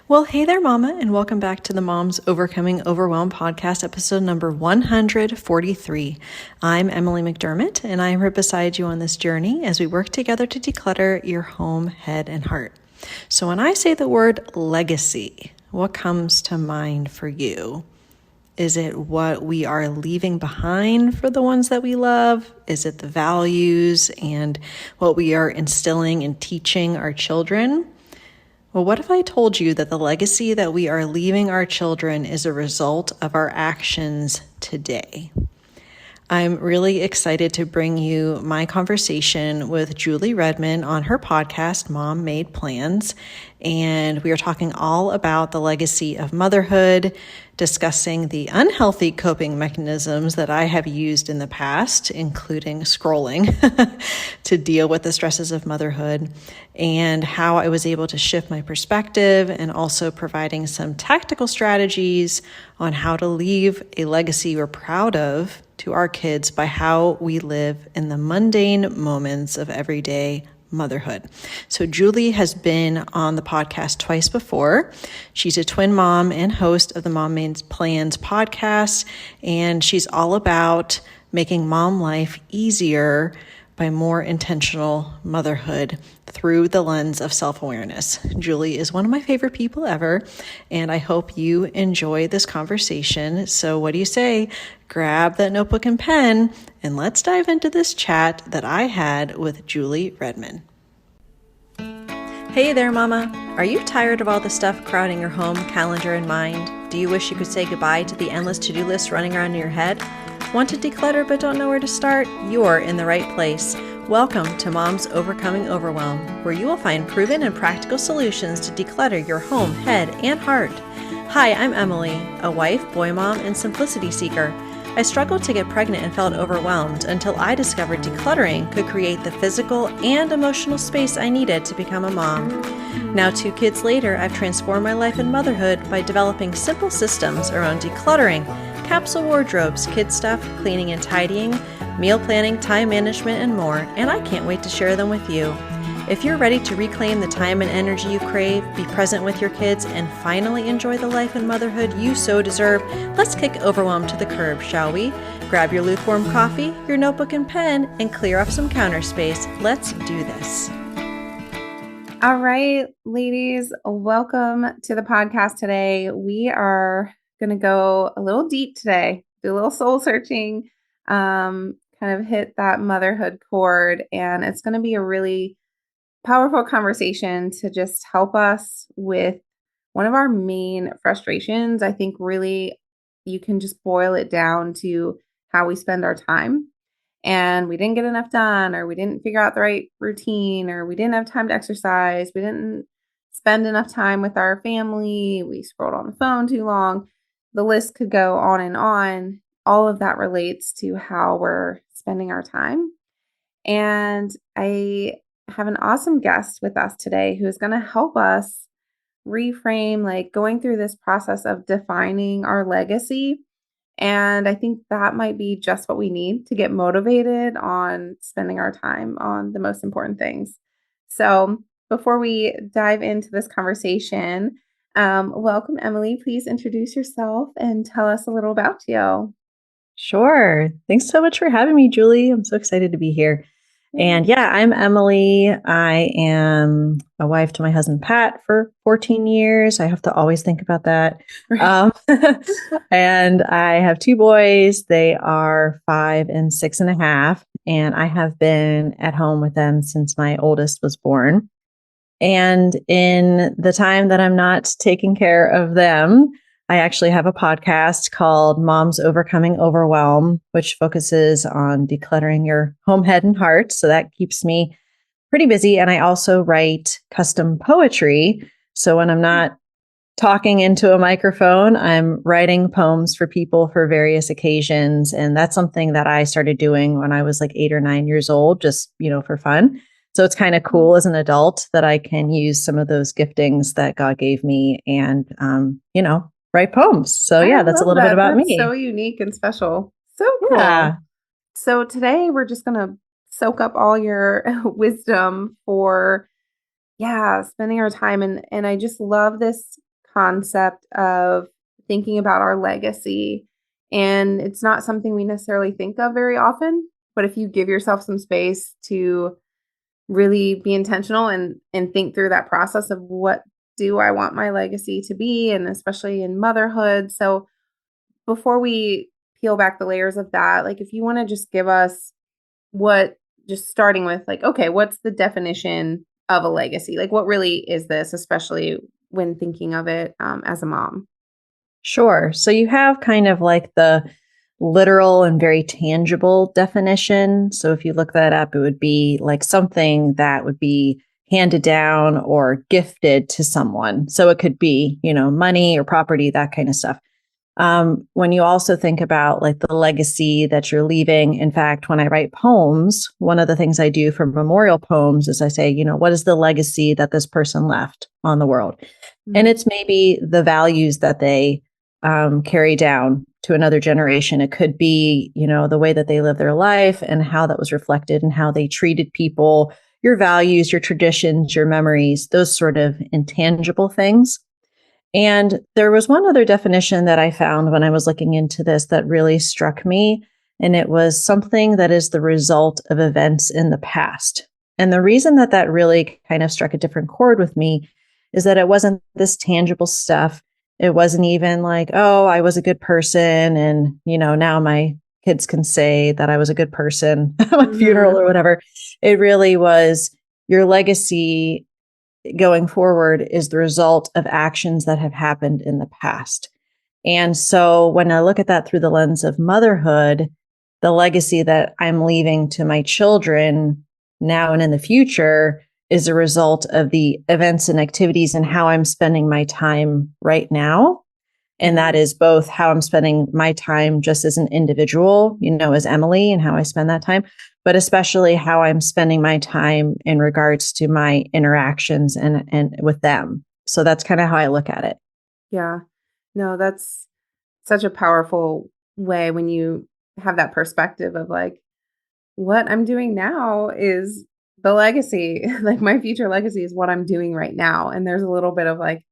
Well, hey there, Mama, and welcome back to the Moms Overcoming Overwhelm podcast, episode number 143. I'm Emily McDermott, and I'm right beside you on this journey as we work together to declutter your home, head, and heart. So when I say the word legacy, what comes to mind for you? Is it what we are leaving behind for the ones that we love? Is it the values and what we are instilling and teaching our children? Well, what if I told you that the legacy that we are leaving our children is a result of our actions today? I'm really excited to bring you my conversation with Julie Redmond on her podcast, Mom Made Plans. And we are talking all about the legacy of motherhood, discussing the unhealthy coping mechanisms that I have used in the past, including scrolling to deal with the stresses of motherhood, and how I was able to shift my perspective, and also providing some tactical strategies on how to leave a legacy we're proud of to our kids by how we live in the mundane moments of everyday motherhood. So Julie has been on the podcast twice before. She's a twin mom and host of the Mom Made Plans podcast, and she's all about making mom life easier by more intentional motherhood through the lens of self-awareness. Julie is one of my favorite people ever, and I hope you enjoy this conversation. So what do you say? Grab that notebook and pen, and let's dive into this chat that I had with Julie Redmond. Hey there, Mama. Are you tired of all the stuff crowding your home, calendar, and mind? Do you wish you could say goodbye to the endless to-do list running around in your head? Want to declutter but don't know where to start? You're in the right place. Welcome to Moms Overcoming Overwhelm, where you will find proven and practical solutions to declutter your home, head, and heart. Hi, I'm Emily, a wife, boy mom, and simplicity seeker. I struggled to get pregnant and felt overwhelmed until I discovered decluttering could create the physical and emotional space I needed to become a mom. Now, 2 kids later, I've transformed my life in motherhood by developing simple systems around decluttering, capsule wardrobes, kid stuff, cleaning and tidying, meal planning, time management, and more, and I can't wait to share them with you. If you're ready to reclaim the time and energy you crave, be present with your kids, and finally enjoy the life and motherhood you so deserve, let's kick overwhelm to the curb, shall we? Grab your lukewarm coffee, your notebook and pen, and clear off some counter space. Let's do this. All right, ladies, welcome to the podcast today. We are going to go a little deep today, do a little soul searching, kind of hit that motherhood chord, and it's going to be a really powerful conversation to just help us with one of our main frustrations. I think really you can just boil it down to how we spend our time. And we didn't get enough done, or we didn't figure out the right routine, or we didn't have time to exercise. We didn't spend enough time with our family. We scrolled on the phone too long. The list could go on and on. All of that relates to how we're spending our time. And I have an awesome guest with us today who is going to help us reframe, like going through this process of defining our legacy. And I think that might be just what we need to get motivated on spending our time on the most important things. So before we dive into this conversation, welcome, Emily. Please introduce yourself and tell us a little about you. Sure. Thanks so much for having me, Julie. I'm so excited to be here. And yeah, I'm Emily. I am a wife to my husband, Pat, for 14 years. I have to always think about that. And I have 2 boys. They are 5 and 6.5. And I have been at home with them since my oldest was born. And in the time that I'm not taking care of them, I actually have a podcast called Moms Overcoming Overwhelm, which focuses on decluttering your home, head, and heart. So that keeps me pretty busy. And I also write custom poetry. So when I'm not talking into a microphone, I'm writing poems for people for various occasions. And that's something that I started doing when I was like 8 or 9 years old, just, for fun. So it's kind of cool as an adult that I can use some of those giftings that God gave me and, write poems. So yeah, that's a little bit about me. So unique and special. So cool. Yeah. So today we're just going to soak up all your wisdom for, spending our time. And I just love this concept of thinking about our legacy. And it's not something we necessarily think of very often. But if you give yourself some space to really be intentional and think through that process of what do I want my legacy to be, and especially in motherhood. So before we peel back the layers of that, like if you want to just give us what, just starting with like, okay, what's the definition of a legacy? Like, what really is this, especially when thinking of it as a mom? Sure. So you have kind of like the literal and very tangible definition. So if you look that up, it would be like something that would be handed down or gifted to someone. So it could be, money or property, that kind of stuff. When you also think about like the legacy that you're leaving, in fact, when I write poems, one of the things I do for memorial poems is I say, what is the legacy that this person left on the world? And Mhm. it's maybe the values that they carry down to another generation. It could be, the way that they live their life and how that was reflected and how they treated people, your values, your traditions, your memories, those sort of intangible things. And there was one other definition that I found when I was looking into this that really struck me. And it was something that is the result of events in the past. And the reason that that really kind of struck a different chord with me is that it wasn't this tangible stuff. It wasn't even like, oh, I was a good person. And, now my kids can say that I was a good person at my funeral Mhm. or whatever. It really was your legacy going forward is the result of actions that have happened in the past. And so when I look at that through the lens of motherhood, the legacy that I'm leaving to my children now and in the future is a result of the events and activities and how I'm spending my time right now. And that Mhm. is both how I'm spending my time just as an individual, as Emily and how I spend that time, but especially how I'm spending my time in regards to my interactions and with them. So that's kind of how I look at it. Yeah. No, that's such a powerful way when you have that perspective of like, what I'm doing now is the legacy. Like my future legacy is what I'm doing right now. And there's a little bit of like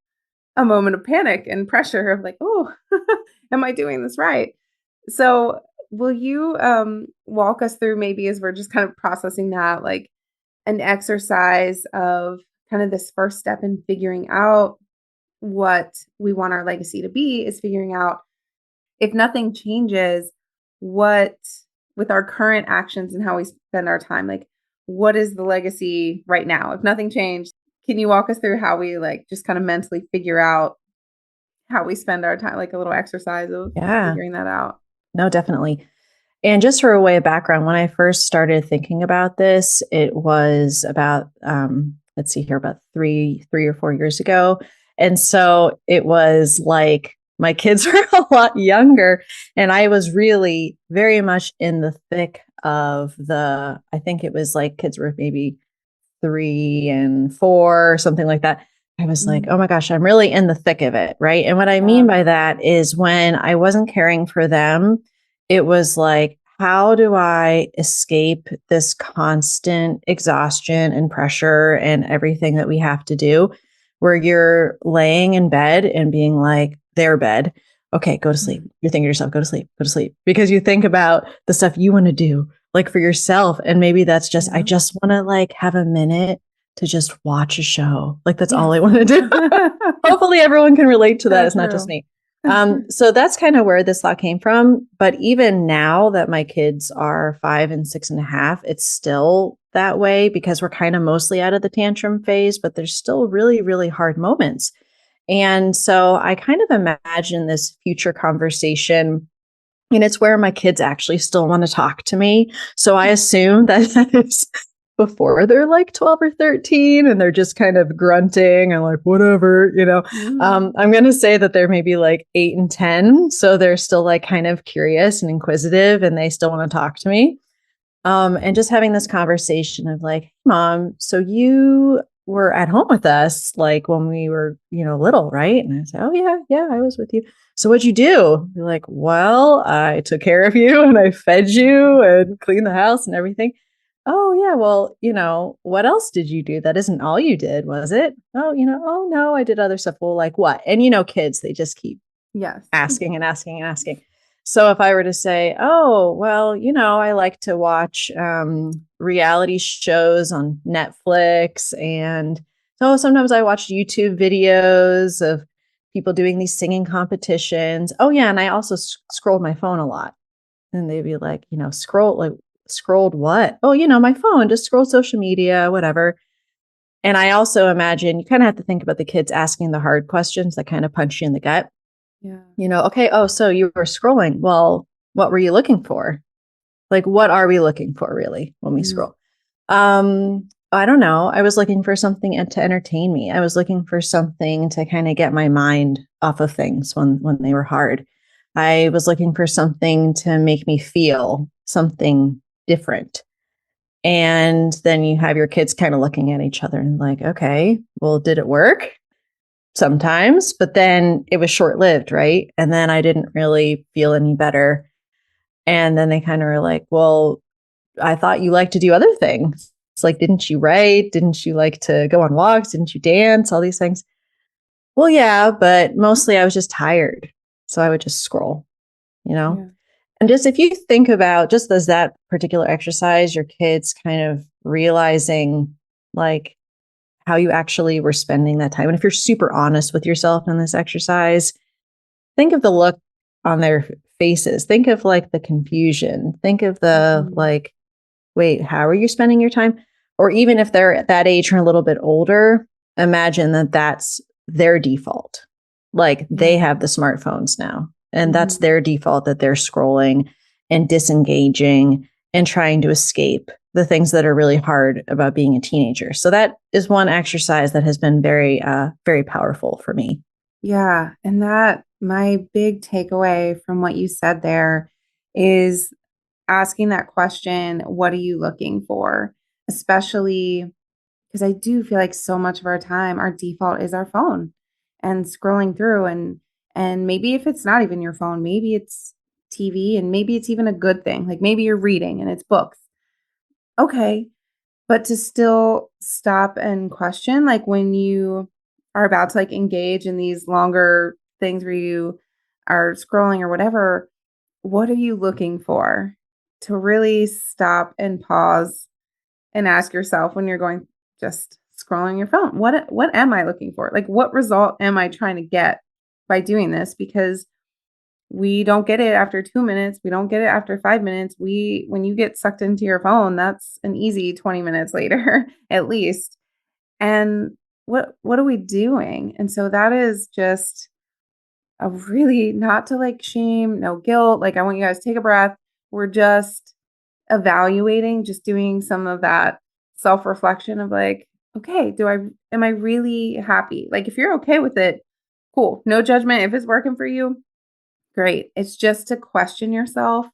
a moment of panic and pressure of like, oh, am I doing this right? So will you walk us through, maybe as we're just kind of processing that, like an exercise of kind of this first step in figuring out what we want our legacy to be, is figuring out, if nothing changes, what, with our current actions and how we spend our time, like what is the legacy right now? If nothing changed, can you walk us through how we like just kind of mentally figure out how we spend our time, like a little exercise of Yeah, figuring that out? no, definitely. And just for a way of background, when I first started thinking about this, it was about let's see here, about 3 or 4 years ago. And so it was like my kids were a lot younger, and I was really very much in the thick of I think it was like kids were maybe 3 and 4, something like that. I was like, Mhm. oh my gosh, I'm really in the thick of it. Right. And what I mean Yeah. by that is when I wasn't caring for them, it was like, how do I escape this constant exhaustion and pressure and everything that we have to do? Where you're laying in bed and being like, their bed, okay, go to sleep. Mhm. You're thinking to yourself, go to sleep, because you think about the stuff you want to do, like for yourself. And maybe that's just, I Yeah. just want to like have a minute to just watch a show. Like that's all Yes. I want to do. Hopefully everyone can relate to that. So It's not just true. me. So that's kind of where this thought came from. But even now that my kids are 5 and 6 and a half, it's still that way because we're kind of mostly out of the tantrum phase, but there's still really, really hard moments. And so I kind of imagine this future conversation, and it's where my kids actually still want to talk to me. So I assume that that is before they're like 12 or 13 and they're just kind of grunting and like, whatever. Mhm. I'm going to say that they're maybe like 8 and 10. So they're still like kind of curious and inquisitive and they still want to talk to me. And just having this conversation of like, Mom, so you were at home with us like when we were, little, right? And I said, oh, yeah, yeah, I was with you. So what'd you do? You're like, well, I took care of you and I fed you and cleaned the house and everything. oh, yeah, well, what else did you do? That isn't all you did, was it? Oh, oh, no, I did other stuff. Well, like what? And, kids, they just keep Yes. asking and asking and asking. So if I were to say, oh, well, I like to watch reality shows on Netflix. And so sometimes I watch YouTube videos of people doing these singing competitions. Oh, yeah. And I also scrolled my phone a lot. And they'd be like, scrolled what? Oh, my phone, just scroll social media, whatever. And I also imagine you kind of have to think about the kids asking the hard questions that kind of punch you in the gut. Yeah. Okay, oh, so you were scrolling. Well, what were you looking for? Like, what are we looking for really when we scroll? I don't know. I was looking for something to entertain me. I was looking for something to kind of get my mind off of things when they were hard. I was looking for something to make me feel something different. And then you have your kids kind of looking at each other and like, okay, well, did it work? Sometimes, but then it was short lived, right? And then I didn't really feel any better. And then they kind of were like, well, I thought you liked to do other things. It's like, didn't you write? Didn't you like to go on walks? Didn't you dance? All these things. Well, yeah, but mostly I was just tired. So I would just scroll, Yeah. And just if you think about just as that particular exercise, your kids kind of realizing like how you actually were spending that time. And if you're super honest with yourself in this exercise, think of the look on their faces. Think of like the confusion. Think of the like, wait, how are you spending your time? Or even if they're at that age or a little bit older, imagine that that's their default. Like they have the smartphones now, and that's their default, that they're scrolling and disengaging and trying to escape the things that are really hard about being a teenager. So that is one exercise that has been very, very powerful for me. Yeah. And that my big takeaway from what you said there is asking that question, what are you looking for? Especially because I do feel like so much of our time, our default is our phone and scrolling through and maybe if it's not even your phone, maybe it's TV and maybe it's even a good thing. Like maybe you're reading and it's books. Okay. But to still stop and question, like when you are about to like engage in these longer things where you are scrolling or whatever, what are you looking for? To really stop and pause and ask yourself when you're going just scrolling your phone, what am I looking for? Like what result am I trying to get by doing this? Because we don't get it after 2 minutes, we don't get it after 5 minutes. When you get sucked into your phone, that's an easy 20 minutes later at least. And what are we doing? And so that is just a really not to like shame, no guilt. Like I want you guys to take a breath. We're just evaluating, just doing some of that self-reflection of like, okay, am I really happy? Like if you're okay with it, cool. No judgment. If it's working for you, great. It's just to question yourself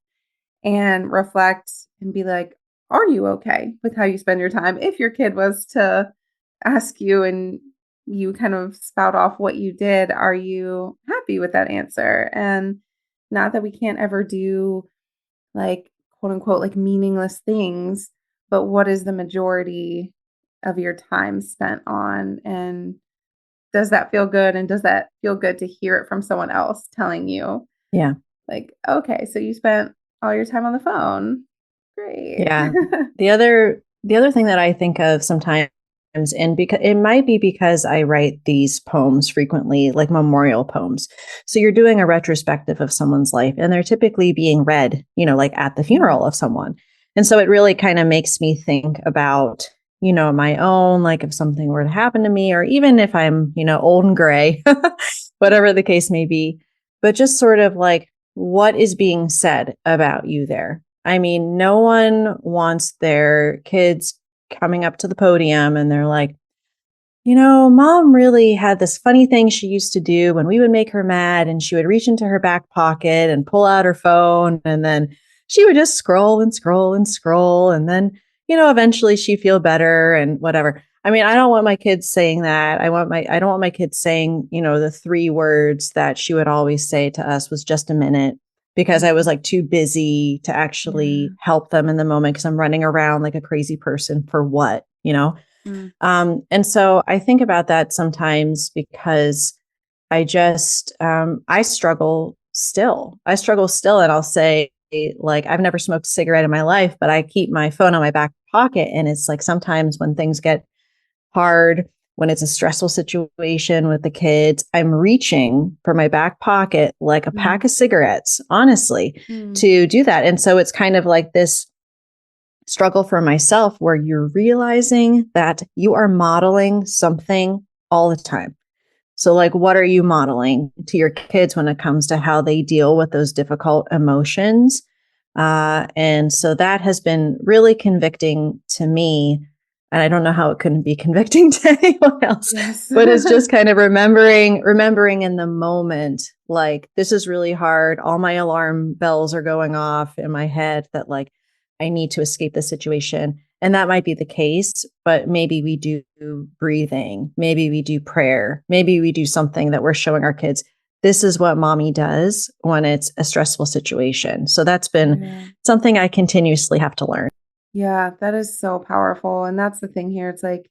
and reflect and be like, are you okay with how you spend your time? If your kid was to ask you and you kind of spout off what you did, are you happy with that answer? And not that we can't ever do like quote unquote like meaningless things, but what is the majority of your time spent on? And does that feel good? And does that feel good to hear it from someone else telling you, Yeah. like, okay, so you spent all your time on the phone. Great. Yeah. The other thing that I think of sometimes, and because it might be because I write these poems frequently, like memorial poems. So you're doing a retrospective of someone's life and they're typically being read, like at the funeral of someone. And so it really kind of makes me think about, my own, like if something were to happen to me, or even if I'm, old and gray, whatever the case may be, but just sort of like, what is being said about you there? I mean, no one wants their kids coming up to the podium and they're like, mom really had this funny thing she used to do when we would make her mad, and she would reach into her back pocket and pull out her phone, and then she would just scroll and scroll and scroll. And then, eventually she'd feel better and whatever. I mean, I don't want my kids saying that. I don't want my kids saying, the 3 words that she would always say to us was just a minute. because I was like too busy to actually help them in the moment because I'm running around like a crazy person for what, you know? Mm. And so I think about that sometimes because I just, I struggle still. I struggle still. And I'll say, like, I've never smoked a cigarette in my life, but I keep my phone on my back pocket. And it's like sometimes when things get hard, when it's a stressful situation with the kids, I'm reaching for my back pocket like a pack of cigarettes, honestly, to do that. And so it's kind of like this struggle for myself where you're realizing that you are modeling something all the time. So, like, what are you modeling to your kids when it comes to how they deal with those difficult emotions? And so that has been really convicting to me. And I don't know how it couldn't be convicting to anyone else, Yes. but it's just kind of remembering in the moment, like, this is really hard. All my alarm bells are going off in my head that, like, I need to escape the situation. And that might be the case, but maybe we do breathing. Maybe we do prayer. Maybe we do something that we're showing our kids. This is what mommy does when it's a stressful situation. So that's been something I continuously have to learn. Yeah, that is so powerful. And that's the thing here. It's like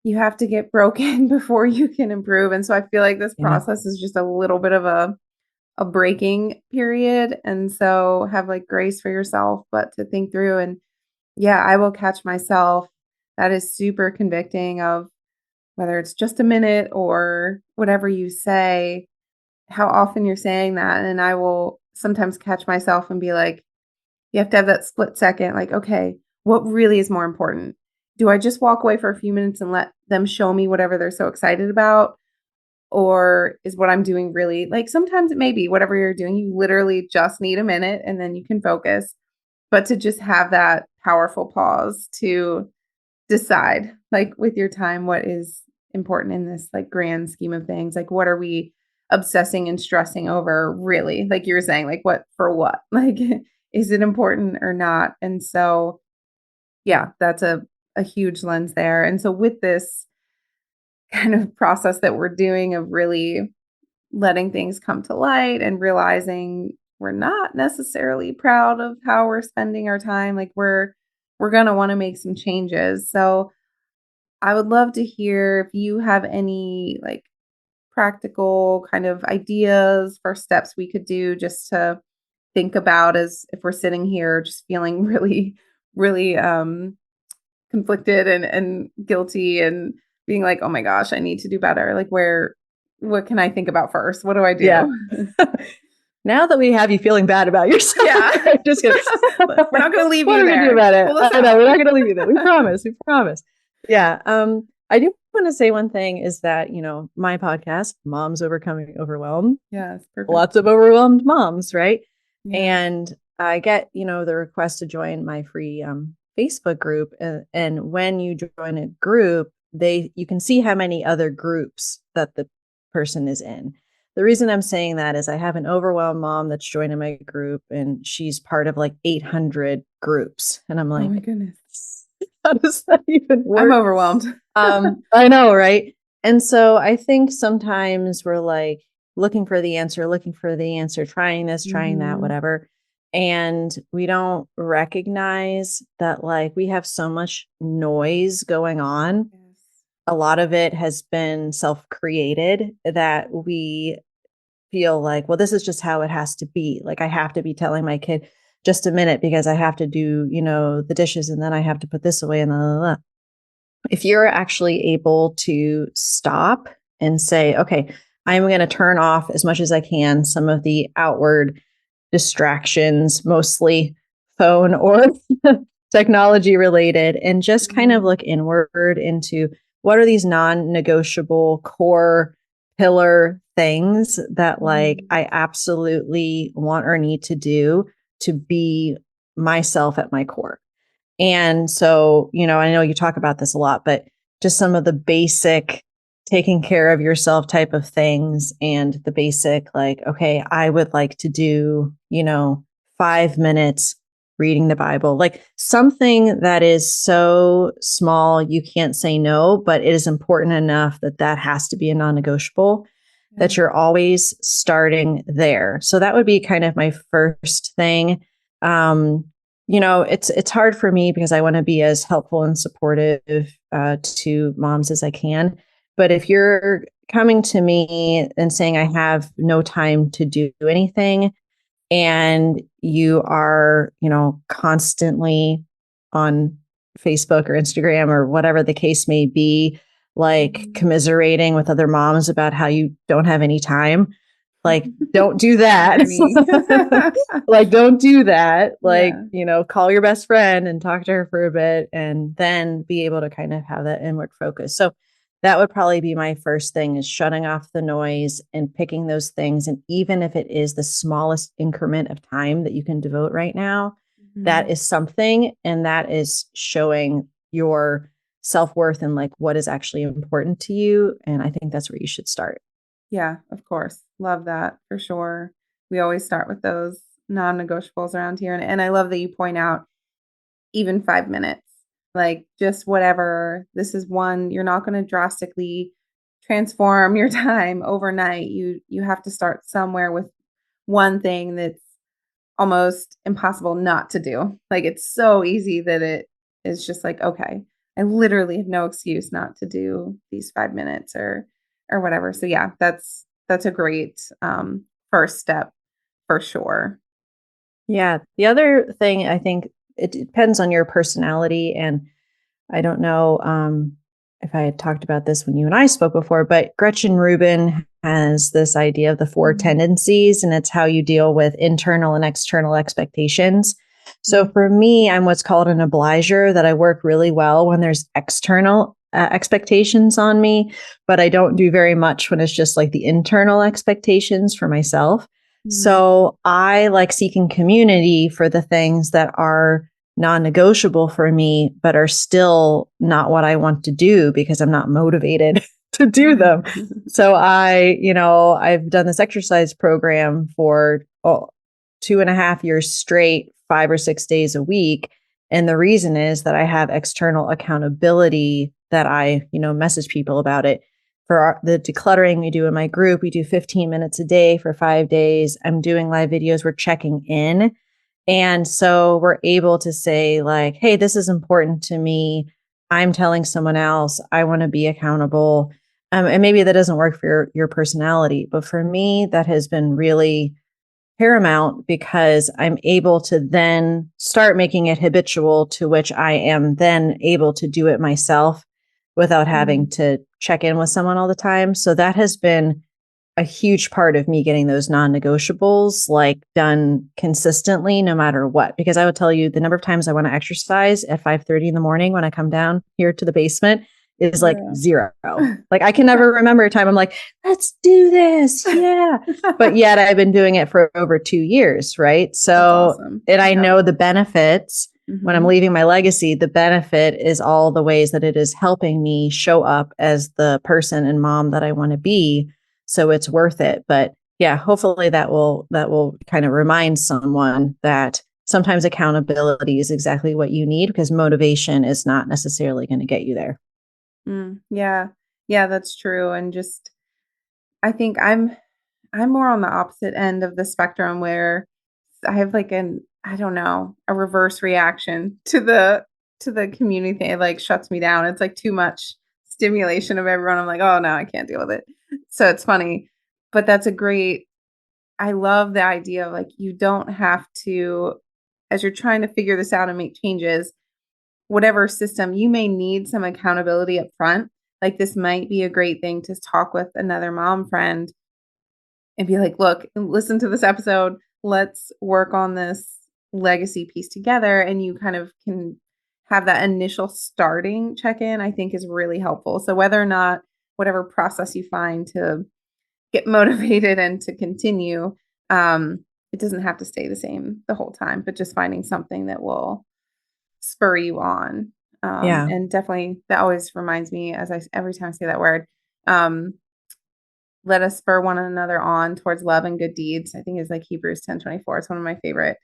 you have to get broken before you can improve. And so I feel like this Yeah. process is just a little bit of a breaking period. And so have like grace for yourself, but to think through and yeah, I will catch myself. That is super convicting of whether it's just a minute or whatever you say, how often you're saying that. And I will sometimes catch myself and be like, you have to have that split second, like, okay, what really is more important? Do I just walk away for a few minutes and let them show me whatever they're so excited about? Or is what I'm doing really like sometimes it may be whatever you're doing, you literally just need a minute and then you can focus. But to just have that powerful pause to decide, like with your time, what is important in this like grand scheme of things? Like, what are we obsessing and stressing over really? Like you were saying, like, what for what? Like, is it important or not? And so, yeah, that's a huge lens there. And so, with this kind of process that we're doing of really letting things come to light and realizing we're not necessarily proud of how we're spending our time, like we're going to want to make some changes. So, I would love to hear if you have any like practical kind of ideas for steps we could do just to think about as if we're sitting here just feeling really, really conflicted and guilty and being like, oh my gosh, I need to do better. Like what can I think about first? What do I Yeah. do? Now that we have you feeling bad about yourself, Yeah. I'm just kidding. We're not going to leave What you are we gonna do there. about it? Pull us I know out. we're not going to leave you there. We promise. We promise. Yeah. I do want to say one thing is that, my podcast, Moms Overcoming Overwhelm, Yes, perfect. lots of overwhelmed moms, right? Yeah. And I get, the request to join my free Facebook group. And when you join a group, you can see how many other groups that the person is in. The reason I'm saying that is I have an overwhelmed mom that's joining my group and she's part of like 800 groups. And I'm Oh my like, goodness. how does that even I'm work? overwhelmed. I know, right? And so I think sometimes we're like looking for the answer, trying this, trying that, Mhm. whatever. And we don't recognize that like we have so much noise going on. Yes. A lot of it has been self-created that we feel like, well, this is just how it has to be. Like I have to be telling my kid just a minute because I have to do, the dishes and then I have to put this away and blah, blah, blah. If you're actually able to stop and say, okay, I'm going to turn off as much as I can some of the outward distractions, mostly phone or technology related, and just kind of look inward into what are these non-negotiable core pillar things that like I absolutely want or need to do to be myself at my core. And so, I know you talk about this a lot, but just some of the basic taking care of yourself type of things and the basic, like, okay, I would like to do, 5 minutes reading the Bible, like something that is so small, you can't say no, but it is important enough that that has to be a non negotiable. that you're always starting there. So that would be kind of my first thing. It's hard for me because I want to be as helpful and supportive to moms as I can. But if you're coming to me and saying I have no time to do anything, and you are, constantly on Facebook or Instagram or whatever the case may be, like commiserating with other moms about how you don't have any time, like, don't do that. Like, don't do that. Like, call your best friend and talk to her for a bit and then be able to kind of have that inward focus. So that would probably be my first thing, is shutting off the noise and picking those things. And even if it is the smallest increment of time that you can devote right now, that is something. And that is showing your self-worth and like what is actually important to you. And I think that's where you should start. Yeah, of course. Love that for sure. We always start with those non-negotiables around here. And I love that you point out even 5 minutes, like just whatever. This is one, you're not going to drastically transform your time overnight. You have to start somewhere with one thing that's almost impossible not to do. Like it's so easy that it is just like, okay, I literally have no excuse not to do these 5 minutes or whatever. So yeah, that's a great first step for sure. Yeah. The other thing, I think it depends on your personality. And I don't know if I had talked about this when you and I spoke before, but Gretchen Rubin has this idea of the four tendencies, and it's how you deal with internal and external expectations. So for me, I'm what's called an obliger, that I work really well when there's external expectations on me, but I don't do very much when it's just like the internal expectations for myself. So I like seeking community for the things that are non-negotiable for me, but are still not what I want to do because I'm not motivated to do them. So I've done this exercise program for 2.5 years straight, 5 or 6 days a week. And the reason is that I have external accountability that I, message people about it. For the decluttering we do in my group, we do 15 minutes a day for 5 days. I'm doing live videos. We're checking in. And so we're able to say like, hey, this is important to me. I'm telling someone else I want to be accountable. And maybe that doesn't work for your personality, but for me, that has been really paramount because I'm able to then start making it habitual, to which I am then able to do it myself without having to check in with someone all the time. So that has been a huge part of me getting those non-negotiables like done consistently, no matter what. Because I would tell you the number of times I want to exercise at 5:30 in the morning when I come down here to the basement is like zero. Like I can never remember a time I'm like, let's do this. Yeah. But yet I've been doing it for over 2 years. Right. So, awesome. And I know the benefits when I'm leaving my legacy. The benefit is all the ways that it is helping me show up as the person and mom that I want to be. So it's worth it. But yeah, hopefully that will kind of remind someone that sometimes accountability is exactly what you need, because motivation is not necessarily going to get you there. Yeah. Yeah, that's true. And just I think I'm more on the opposite end of the spectrum where I have like I don't know, a reverse reaction to the community thing. It like shuts me down. It's like too much stimulation of everyone. I'm like, oh no, I can't deal with it. So it's funny. But that's a great I love the idea of like you don't have to, as you're trying to figure this out and make changes, whatever system, you may need some accountability up front. Like this might be a great thing to talk with another mom friend and be like, look, listen to this episode. Let's work on this legacy piece together. And you kind of can have that initial starting check in, I think is really helpful. So whether or not whatever process you find to get motivated and to continue, it doesn't have to stay the same the whole time, but just finding something that will spur you on. Yeah. And definitely that always reminds me every time I say that word, um, let us spur one another on towards love and good deeds. I think is like Hebrews 10:24. It's one of my favorite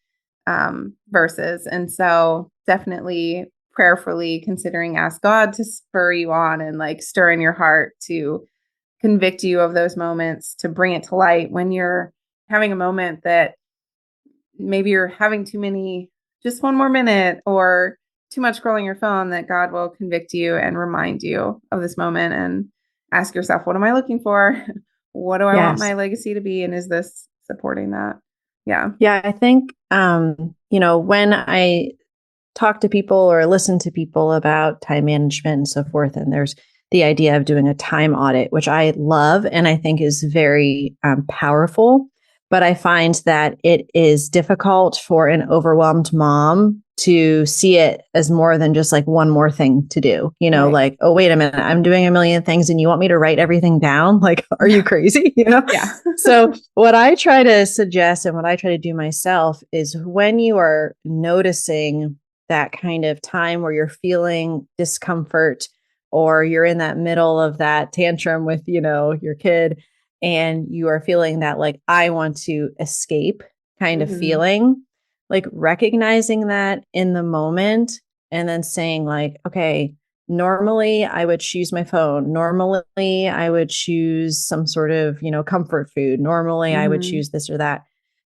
verses. And so definitely prayerfully considering ask God to spur you on and like stir in your heart to convict you of those moments, to bring it to light when you're having a moment that maybe you're having too many, just one more minute, or too much scrolling your phone, that God will convict you and remind you of this moment and ask yourself, what am I looking for? What do I want Yes. my legacy to be? And is this supporting that? Yeah. Yeah, I think, when I talk to people or listen to people about time management and so forth, and there's the idea of doing a time audit, which I love and I think is very powerful. But I find that it is difficult for an overwhelmed mom to see it as more than just like one more thing to do. Right. Like, oh, wait a minute, I'm doing a million things and you want me to write everything down? Like, are you crazy? Yeah. So, what I try to suggest and what I try to do myself is when you are noticing that kind of time where you're feeling discomfort or you're in that middle of that tantrum with, your kid, and you are feeling that like, I want to escape kind of Hmm. feeling, like recognizing that in the moment and then saying like, okay, normally I would choose my phone. Normally I would choose some sort of, comfort food. Normally I would Hmm. choose this or that.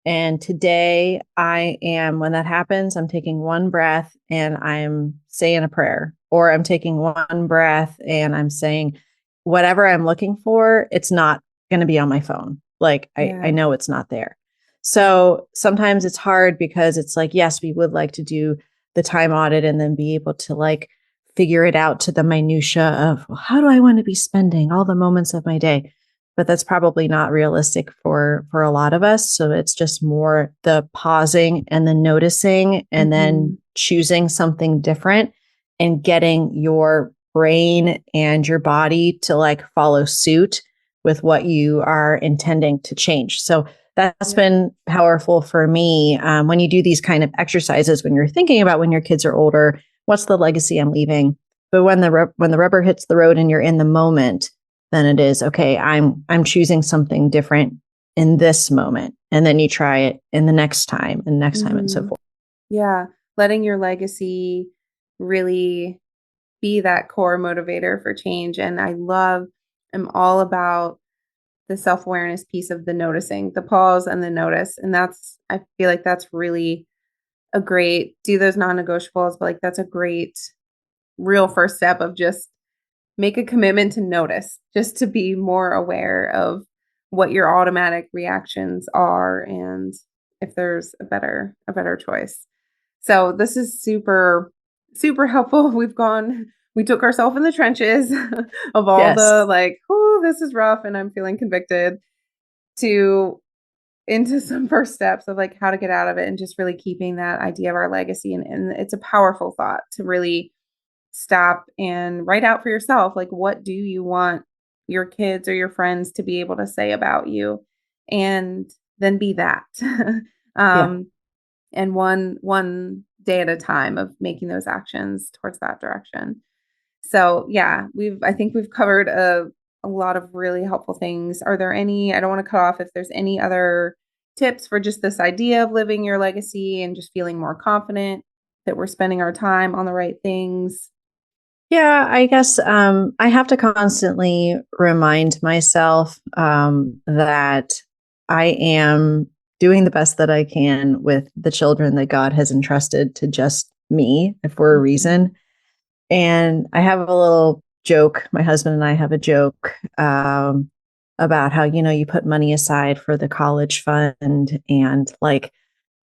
And today when that happens, I'm taking one breath and I'm saying a prayer, or I'm taking one breath and I'm saying, whatever I'm looking for, it's not going to be on my phone. Like I Yeah. know it's not there. Yeah. So sometimes it's hard because it's like, yes, we would like to do the time audit and then be able to like figure it out to the minutia of, well, how do I want to be spending all the moments of my day? But that's probably not realistic for a lot of us. So it's just more the pausing and the noticing and Hmm. then choosing something different and getting your brain and your body to like follow suit with what you are intending to change. So that's Yeah. been powerful for me. When you do these kind of exercises, when you're thinking about when your kids are older, what's the legacy I'm leaving? But when the rubber hits the road and you're in the moment, then it is okay. I'm choosing something different in this moment, and then you try it in the next time, and so Hmm. forth. Yeah. Letting your legacy really be that core motivator for change. And I'm all about the self awareness piece of the noticing, the pause and the notice. And I feel like that's really a great, do those non negotiables, but like that's a great, real first step of just make a commitment to notice, just to be more aware of what your automatic reactions are and if there's a better choice. So this is super super helpful. We took ourselves in the trenches of all Yes. the like, oh, this is rough and I'm feeling convicted, to into some first steps of like how to get out of it, and just really keeping that idea of our legacy. And it's a powerful thought to really stop and write out for yourself, like, what do you want your kids or your friends to be able to say about you, and then be that. Yeah. um and one day at a time of making those actions towards that direction. So yeah, I think we've covered a lot of really helpful things. Are there any, I don't want to cut off, if there's any other tips for just this idea of living your legacy and just feeling more confident that we're spending our time on the right things? Yeah, I guess I have to constantly remind myself that I am doing the best that I can with the children that God has entrusted to just me for a Mhm. reason. And I have a little joke. My husband and I have a joke about how, you put money aside for the college fund. And like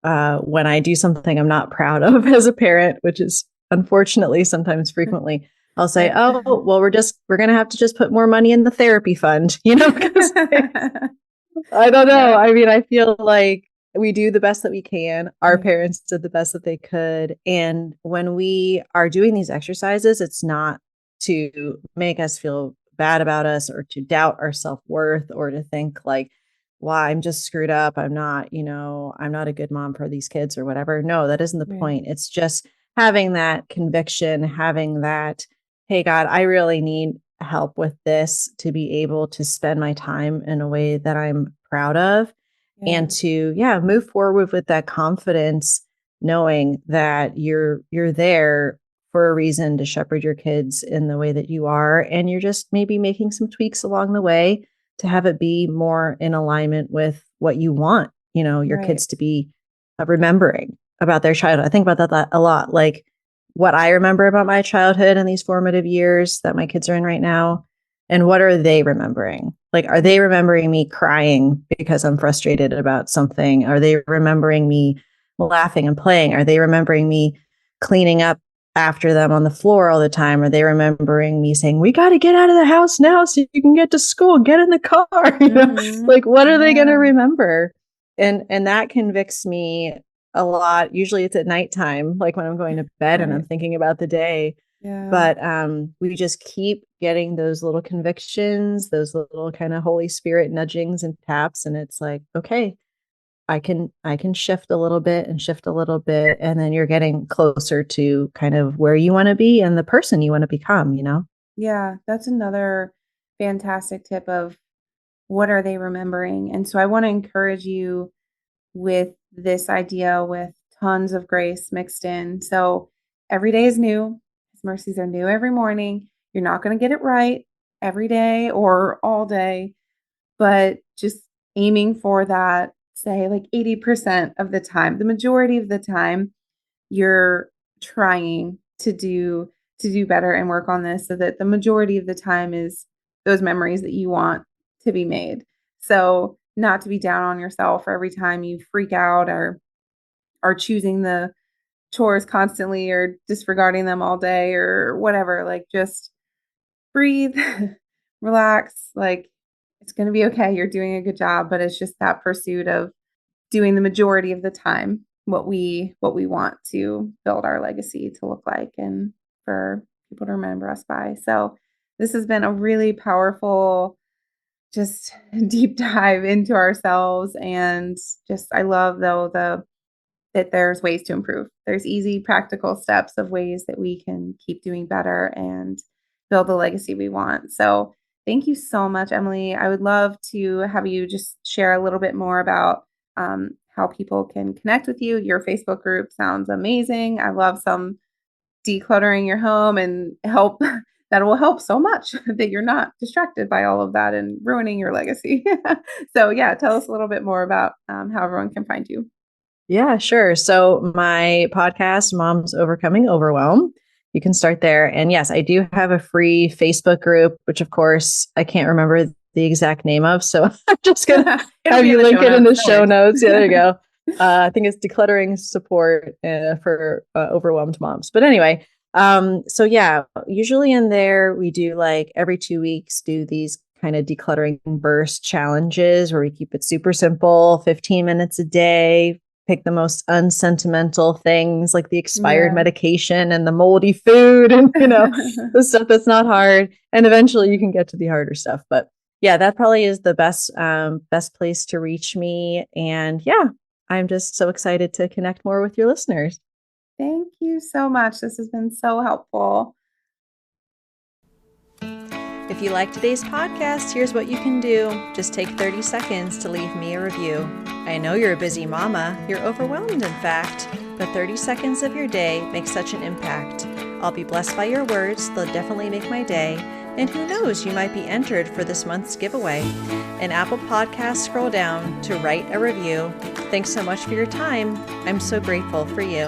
when I do something I'm not proud of as a parent, which is unfortunately sometimes frequently, I'll say, Right. oh, well, we're going to have to just put more money in the therapy fund, because I don't know. Yeah. I mean, I feel like we do the best that we can. Our Yeah. parents did the best that they could. And when we are doing these exercises, it's not to make us feel bad about us or to doubt our self-worth or to think like, why I'm just screwed up. I'm not a good mom for these kids or whatever. No, that isn't the Right. point. It's just having that conviction, having that, hey, God, I really need help with this to be able to spend my time in a way that I'm proud of Yeah. and to, yeah, move forward with that confidence, knowing that you're there for a reason to shepherd your kids in the way that you are. And you're just maybe making some tweaks along the way to have it be more in alignment with what you want, your Right. kids to be remembering about their childhood. I think about that a lot. Like what I remember about my childhood and these formative years that my kids are in right now. And what are they remembering? Like, are they remembering me crying because I'm frustrated about something? Are they remembering me laughing and playing? Are they remembering me cleaning up after them on the floor all the time? Are they remembering me saying, we got to get out of the house now so you can get to school, get in the car? Like, what are they going to Yeah. remember? And that convicts me a lot. Usually it's at nighttime, like when I'm going to bed and I'm Right. thinking about the day. Yeah. But we just keep getting those little convictions, those little kind of Holy Spirit nudgings and taps. And it's like, okay, I can shift a little bit and shift a little bit. And then you're getting closer to kind of where you want to be and the person you want to become. Yeah. That's another fantastic tip of what are they remembering? And so I want to encourage you with this idea with tons of grace mixed in. So every day is new. His mercies are new every morning. You're not going to get it right every day or all day, but just aiming for that, say like 80% of the time, the majority of the time, you're trying to do better and work on this so that the majority of the time is those memories that you want to be made. So not to be down on yourself for every time you freak out or are choosing the chores constantly or disregarding them all day or whatever. Like just breathe, relax. Like it's going to be okay. You're doing a good job, but it's just that pursuit of doing the majority of the time what we want to build our legacy to look like and for people to remember us by. So this has been a really powerful just deep dive into ourselves and just I love though the that there's ways to improve. There's easy practical steps of ways that we can keep doing better and build the legacy we want. So thank you so much, Emily. I would love to have you just share a little bit more about how people can connect with you. Your Facebook group sounds amazing. I love some decluttering your home and help that will help so much that you're not distracted by all of that and ruining your legacy. So yeah, tell us a little bit more about how everyone can find you. Yeah, sure. So my podcast, Moms Overcoming Overwhelm, you can start there. And yes, I do have a free Facebook group, which of course I can't remember the exact name of. So I'm just going to It'll have be in you the link show it in notes. the No show notes. Yeah, there you worries. go. I think it's decluttering support for overwhelmed moms. But anyway, so yeah, usually in there, we do like every 2 weeks, do these kind of decluttering burst challenges where we keep it super simple, 15 minutes a day, pick the most unsentimental things like the expired Yeah. medication and the moldy food and the stuff that's not hard, and eventually you can get to the harder stuff. But yeah, that probably is the best place to reach me. And yeah, I'm just so excited to connect more with your listeners. Thank you so much. This has been so helpful. If you like today's podcast, here's what you can do. Just take 30 seconds to leave me a review. I know you're a busy mama. You're overwhelmed, in fact. But 30 seconds of your day makes such an impact. I'll be blessed by your words. They'll definitely make my day. And who knows, you might be entered for this month's giveaway. In Apple Podcasts, scroll down to write a review. Thanks so much for your time. I'm so grateful for you.